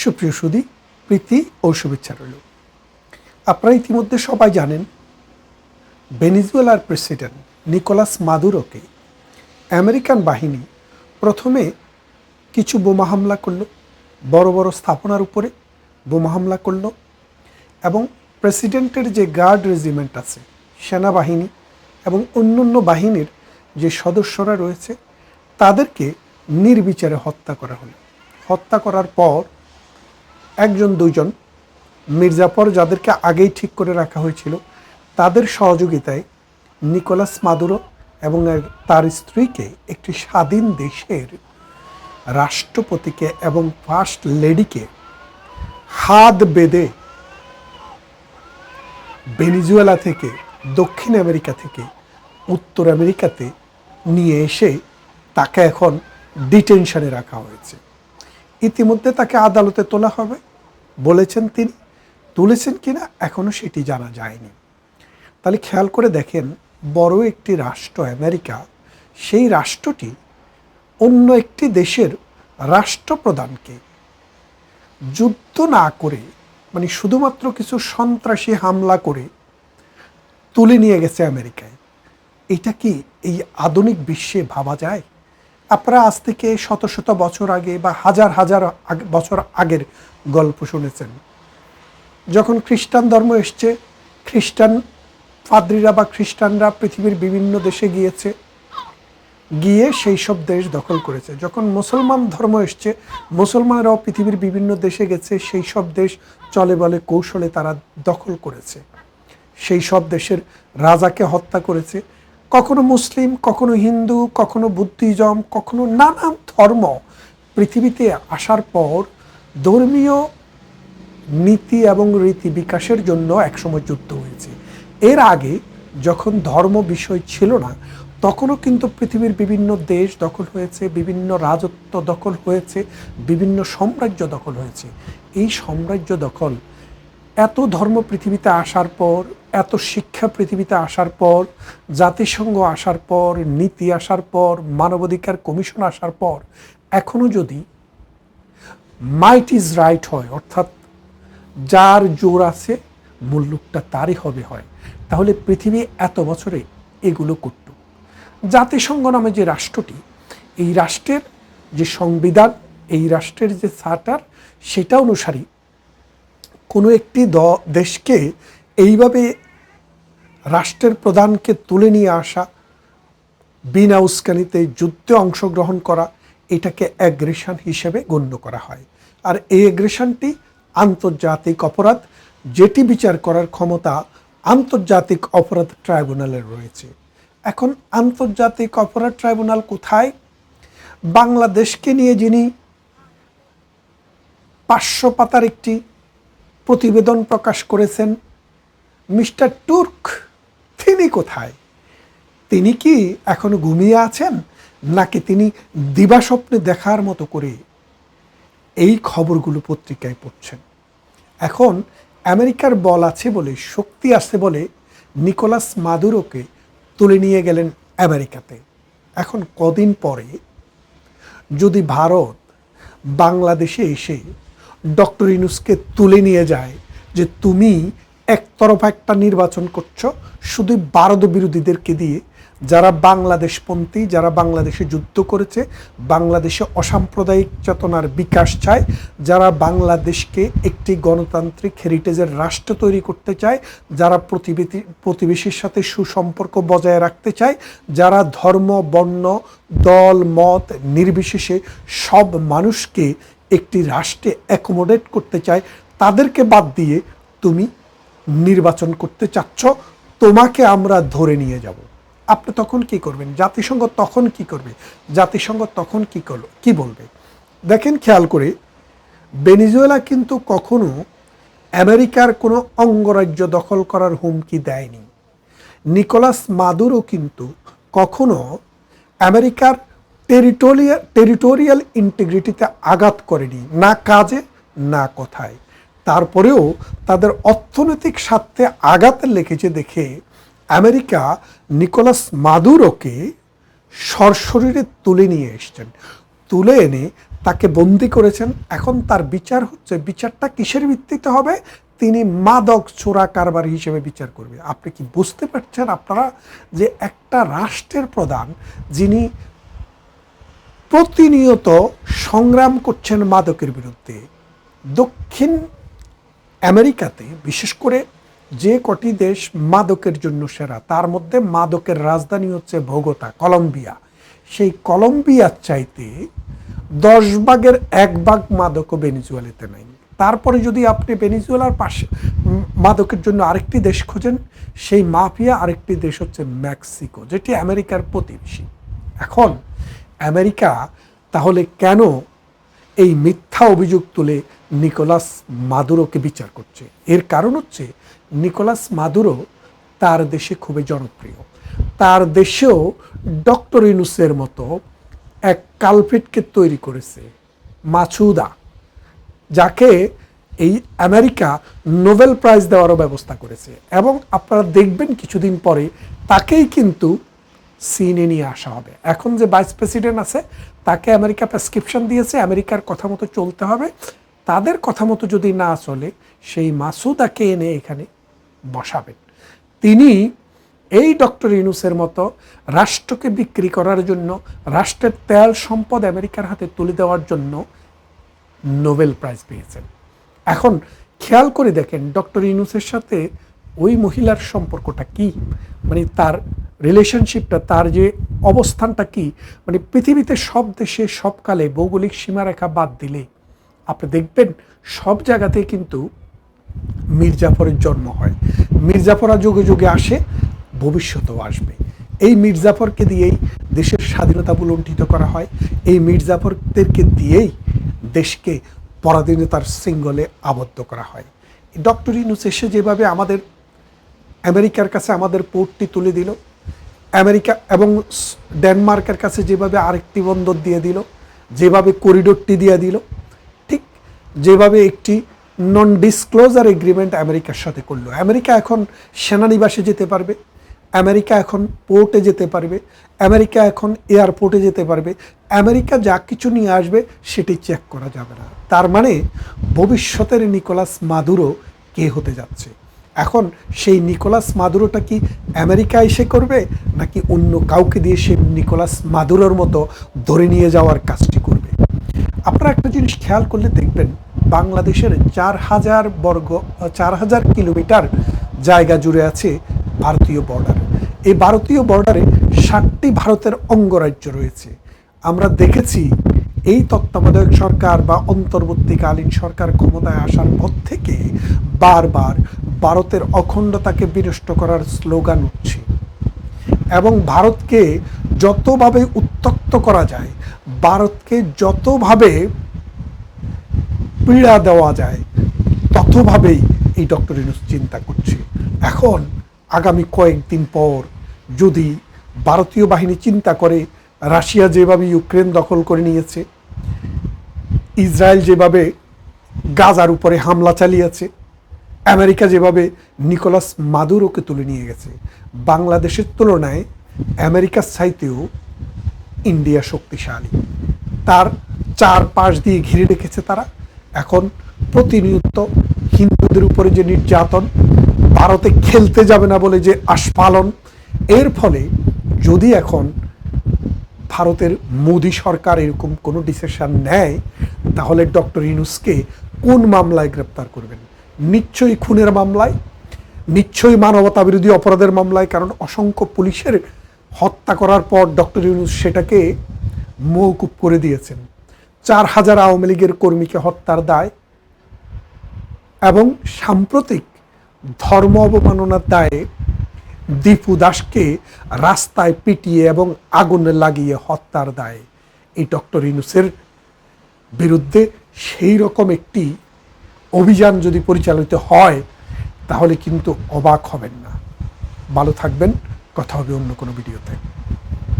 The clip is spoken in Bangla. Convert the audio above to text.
সুপ্রিয় সুধী, প্রীতি ও শুভেচ্ছা রইল। আপনারা ইতিমধ্যে সবাই জানেন ভেনেজুয়েলার প্রেসিডেন্ট নিকোলাস মাদুরোকে আমেরিকান বাহিনী প্রথমে কিছু বোমা হামলা করল, বড় বড় স্থাপনার উপরে বোমা হামলা করল এবং প্রেসিডেন্টের যে গার্ড রেজিমেন্ট আছে, সেনাবাহিনী এবং অন্যান্য বাহিনীর যে সদস্যরা রয়েছে তাদেরকে নির্বিচারে হত্যা করা হলো। হত্যা করার পর একজন দুইজন মির্জাফর, যাদেরকে আগেই ঠিক করে রাখা হয়েছিল, তাদের সহযোগিতায় নিকোলাস মাদুরো এবং তার স্ত্রীকে একটি স্বাধীন দেশের রাষ্ট্রপতিকে এবং ফার্স্ট লেডিকে হাত বেঁধে ভেনেজুয়েলা থেকে দক্ষিণ আমেরিকা থেকে উত্তর আমেরিকাতে নিয়ে এসে তাকে এখন ডিটেনশনে রাখা হয়েছে। ইতিমধ্যে তাকে আদালতে তোলা হবে বলেছেন তিনি, তুলেছেন কিনা এখনও সেটি জানা যায়নি। তাহলে খেয়াল করে দেখেন, বড় একটি রাষ্ট্র আমেরিকা, সেই রাষ্ট্রটি অন্য একটি দেশের রাষ্ট্রপ্রধানকে যুদ্ধ না করে, মানে শুধুমাত্র কিছু সন্ত্রাসী হামলা করে তুলে নিয়ে গেছে আমেরিকায়। এটা কি এই আধুনিক বিশ্বে ভাবা যায়? আপনারা আজ থেকে শত শত বছর আগে বা হাজার হাজার বছর আগের গল্প শুনেছেন। যখন খ্রিস্টান ধর্ম এসছে, খ্রিস্টান পাদ্রীরা বা খ্রিস্টানরা পৃথিবীর বিভিন্ন দেশে গিয়েছে, গিয়ে সেই সব দেশ দখল করেছে। যখন মুসলমান ধর্ম এসছে, মুসলমানরাও পৃথিবীর বিভিন্ন দেশে গেছে, সেই সব দেশ চলে বলে কৌশলে তারা দখল করেছে, সেই সব দেশের রাজাকে হত্যা করেছে। কখনো মুসলিম, কখনো হিন্দু, কখনো বুদ্ধিজম, কখনো নানান ধর্ম পৃথিবীতে আসার পর ধর্মীয় নীতি এবং রীতি বিকাশের জন্য একসময় যুদ্ধ হয়েছে। এর আগে যখন ধর্ম বিষয় ছিল না, তখনও কিন্তু পৃথিবীর বিভিন্ন দেশ দখল হয়েছে, বিভিন্ন রাজত্ব দখল হয়েছে, বিভিন্ন সাম্রাজ্য দখল হয়েছে। এই সাম্রাজ্য দখল, এত ধর্ম পৃথিবীতে আসার পর, এত শিক্ষা পৃথিবীতে আসার পর, জাতিসংঘ আসার পর, নীতি আসার পর, মানবাধিকার কমিশন আসার পর, এখনও যদি মাইট ইজ রাইট হয়, অর্থাৎ যার জোর আছে মুল্লুকটা তারই হয়, তাহলে পৃথিবী এত বছরে এগুলো করত। জাতিসংঘ নামে যে রাষ্ট্রটি, এই রাষ্ট্রের যে সংবিধান, এই রাষ্ট্রের যে চার্টার, সেটা অনুসারী কোনো একটি দেশকে এইভাবে রাষ্ট্রের প্রধানকে তুলে নিয়ে আসা, বিনা উস্কানিতে যুদ্ধে অংশগ্রহণ করা, এটাকে অ্যাগ্রেশন হিসেবে গণ্য করা হয়। আর এই অ্যাগ্রেশনটি আন্তর্জাতিক অপরাধ, যেটি বিচার করার ক্ষমতা আন্তর্জাতিক অপরাধ ট্রাইব্যুনালের রয়েছে। এখন আন্তর্জাতিক অপরাধ ট্রাইব্যুনাল কোথায়? বাংলাদেশকে নিয়ে যিনি 500 পাতার একটি প্রতিবেদন প্রকাশ করেছেন, মিস্টার তুর্ক, তিনি কোথায়? তিনি কি এখনো ঘুমিয়ে আছেন, নাকি তিনি দিবাস্বপ্নে দেখার মতো করে এই খবরগুলো পত্রিকায় পড়ছেন? এখন আমেরিকার বল আছে বলে, শক্তি আছে বলে নিকোলাস মাদুরোকে তুলে নিয়ে গেলেন আমেরিকাতে। এখন কদিন পরে যদি ভারত বাংলাদেশে এসে ডক্টর ইউনূসকে তুলে নিয়ে যায় যে তুমি একতরফা একটা নির্বাচন করছো শুধু ভারত বিরোধীদেরকে দিয়ে, যারা বাংলাদেশপন্থী, যারা বাংলাদেশে যুদ্ধ করেছে, বাংলাদেশে অসাম্প্রদায়িক চেতনার বিকাশ চায়, যারা বাংলাদেশকে একটি গণতান্ত্রিক হেরিটেজের রাষ্ট্র তৈরি করতে চায়, যারা প্রতিবেশীর সাথে সুসম্পর্ক বজায় রাখতে চায়, যারা ধর্ম, বর্ণ, দল, মত নির্বিশেষে সব মানুষকে একটি রাষ্ট্রে অ্যাকোমোডেট করতে চায়, তাদেরকে বাদ দিয়ে তুমি নির্বাচন করতে চাচ্ছ, তোমাকে আমরা ধরে নিয়ে যাব। আপনি তখন কি করবেন? জাতিসংঘ তখন কি করবে? জাতিসংঘ তখন কি বলবে? দেখেন, খেয়াল করে, ভেনেজুয়েলা কিন্তু কখনো আমেরিকার কোনো অঙ্গরাজ্য দখল করার হুমকি দেয়নি। নিকোলাস মাদুরো কিন্তু কখনো আমেরিকার টেরিটোরিয়াল ইন্টিগ্রিটিতে আঘাত করেনি, না কাজে না কথায়। তারপরেও তাদের অর্থনৈতিক স্বার্থে আঘাত লেগেছে দেখে আমেরিকা নিকোলাস মাদুরোকে সশরীরে তুলে নিয়ে এসছেন। তুলে এনে তাকে বন্দি করেছেন। এখন তার বিচার হচ্ছে, বিচারটা কিসের ভিত্তিতে হবে? তিনি মাদক চোরা কারবারি হিসেবে বিচার করবে। আপনি কি বুঝতে পারছেন আপনারা যে একটা রাষ্ট্রের প্রধান যিনি প্রতিনিয়ত সংগ্রাম করছেন মাদকের বিরুদ্ধে, দক্ষিণ আমেরিকাতে বিশেষ করে যে কটি দেশ মাদকের জন্য সেরা, তার মধ্যে মাদকের রাজধানী হচ্ছে ভোগোতা, কলম্বিয়া। সেই কলম্বিয়ার চাইতে 10 ভাগের 1 ভাগ মাদকও ভেনেজুয়েলাতে নাই। তারপরে যদি আপনি ভেনেজুয়েলার পাশে মাদকের জন্য আরেকটি দেশ খোঁজেন, সেই মাফিয়া আরেকটি দেশ হচ্ছে মেক্সিকো, যেটি আমেরিকার প্রতিবেশী। এখন আমেরিকা তাহলে কেন এই মিথ্যা অভিযোগ তুলে নিকোলাস মাদুরোকে বিচার করছে? এর কারণ হচ্ছে নিকোলাস মাদুরো তার দেশে খুবই জনপ্রিয়। তার দেশেও ডক্টর ইউনূসের মতো এক কালপিটকে তৈরি করেছে, মাছুদা, যাকে এই আমেরিকা নোবেল প্রাইজ দেওয়ারও ব্যবস্থা করেছে। এবং আপনারা দেখবেন কিছুদিন পরে তাকেই কিন্তু সিনে নিয়ে আসা হবে। এখন যে ভাইস প্রেসিডেন্ট আছে তাকে আমেরিকা প্রেসক্রিপশন দিয়েছে, আমেরিকার কথা মতো চলতে হবে। তাদের কথা মতো যদি না চলে, সেই মাসুদাকে এনে এখানে বসাবেন। তিনি এই ডক্টর ইউনূসের মতো রাষ্ট্রকে বিক্রি করার জন্য, রাষ্ট্রের তেল সম্পদ আমেরিকার হাতে তুলে দেওয়ার জন্য নোবেল প্রাইজ পেয়েছেন। এখন খেয়াল করে দেখেন ডক্টর ইউনূসের সাথে ওই মহিলার সম্পর্কটা কি, মানে তার রিলেশনশিপটা, তার যে অবস্থানটা কি। মানে পৃথিবীতে সব দেশে সবকালে ভৌগোলিক সীমারেখা বাদ দিলে আপনি দেখবেন সব জায়গাতেই কিন্তু মির্জাফরের জন্ম হয়। মির্জাফররা যুগে যুগে আসে, ভবিষ্যতেও আসবে। এই মির্জাফরকে দিয়েই দেশের স্বাধীনতা লুণ্ঠিত করা হয়। এই মির্জাফরদেরকে দিয়েই দেশকে পরাধীনতার শৃঙ্খলে আবদ্ধ করা হয়। ডক্টর ইউনূস এসে যেভাবে আমাদের আমেরিকার কাছে আমাদের পোর্টটি তুলে দিল, আমেরিকা এবং ডেনমার্কের কাছে যেভাবে আরেকটি বন্দর দিয়ে দিল, যেভাবে করিডোরটি দিয়ে দিল, ঠিক যেভাবে একটি নন ডিসক্লোজার এগ্রিমেন্ট আমেরিকার সাথে করলো। আমেরিকা এখন সেনানিবাসে যেতে পারবে, আমেরিকা এখন পোর্টে যেতে পারবে, আমেরিকা এখন এয়ারপোর্টে যেতে পারবে। আমেরিকা যা কিছু নিয়ে আসবে সেটি চেক করা যাবে না। তার মানে ভবিষ্যতের নিকোলাস মাদুরো কে হতে যাচ্ছে? এখন সেই নিকোলাস মাদুরোটা কি আমেরিকা এসে করবে, নাকি অন্য কাউকে দিয়ে সে নিকোলাস মাদুরোর মতো ধরে নিয়ে যাওয়ার কাজটি করবে? আপনারা একটা জিনিস খেয়াল করলে দেখবেন, বাংলাদেশের 4,000 কিলোমিটার জায়গা জুড়ে আছে ভারতীয় বর্ডার। এই ভারতীয় বর্ডারে 7টি ভারতের অঙ্গরাজ্য রয়েছে। আমরা দেখেছি এই তত্ত্বাবধায়ক সরকার বা অন্তর্বর্তীকালীন সরকার ক্ষমতায় আসার পর থেকে বারবার ভারতের অখণ্ডতাকে বিনষ্ট করার স্লোগান উঠছে এবং ভারতকে যতভাবে উত্তক্ত করা যায়, ভারতকে যতভাবে পীড়া দেওয়া যায়, ততভাবেই এই ডক্টর ইউনূস চিন্তা করছে। এখন আগামী কয়েকদিন পর যদি ভারতীয় বাহিনী চিন্তা করে, রাশিয়া যেভাবে ইউক্রেন দখল করে নিয়েছে, ইসরায়েল যেভাবে গাজার উপরে হামলা চালিয়েছে, আমেরিকা যেভাবে নিকোলাস মাদুরোকে তুলে নিয়ে গেছে, বাংলাদেশের তুলনায় আমেরিকার চাইতেও ইন্ডিয়া শক্তিশালী। তার 4 পাশ দিয়ে ঘিরে রেখেছে তারা। এখন প্রতিনিয়ত হিন্দুদের উপরে যে নির্যাতন, ভারতে খেলতে যাবে না বলে যে আস্ফালন, এর ফলে যদি এখন ভারতের মোদি সরকার এরকম কোনো ডিসিশন নেয়, তাহলে ডক্টর ইউনূসকে কোন মামলায় গ্রেপ্তার করবেন? নিশ্চয়ই খুনের মামলায়, নিশ্চয়ই মানবতা বিরোধী অপরাধের মামলায়। কারণ অসংখ্য পুলিশের হত্যা করার পর ডক্টর ইউনূস সেটাকে মওকুফ করে দিয়েছেন। 4,000 আওয়ামী লীগের কর্মীকে হত্যার দায় এবং সাম্প্রতিক ধর্ম অবমাননার দায়ে দীপু দাসকে রাস্তায় পিটিয়ে এবং আগুনে লাগিয়ে হত্যার দায়ে এই ডক্টর ইউনূসের বিরুদ্ধে সেই রকম একটি অভিযান যদি পরিচালিত হয়, তাহলে কিন্তু অবাক হবেন না। ভালো থাকবেন, কথা হবে অন্য কোনো ভিডিওতে।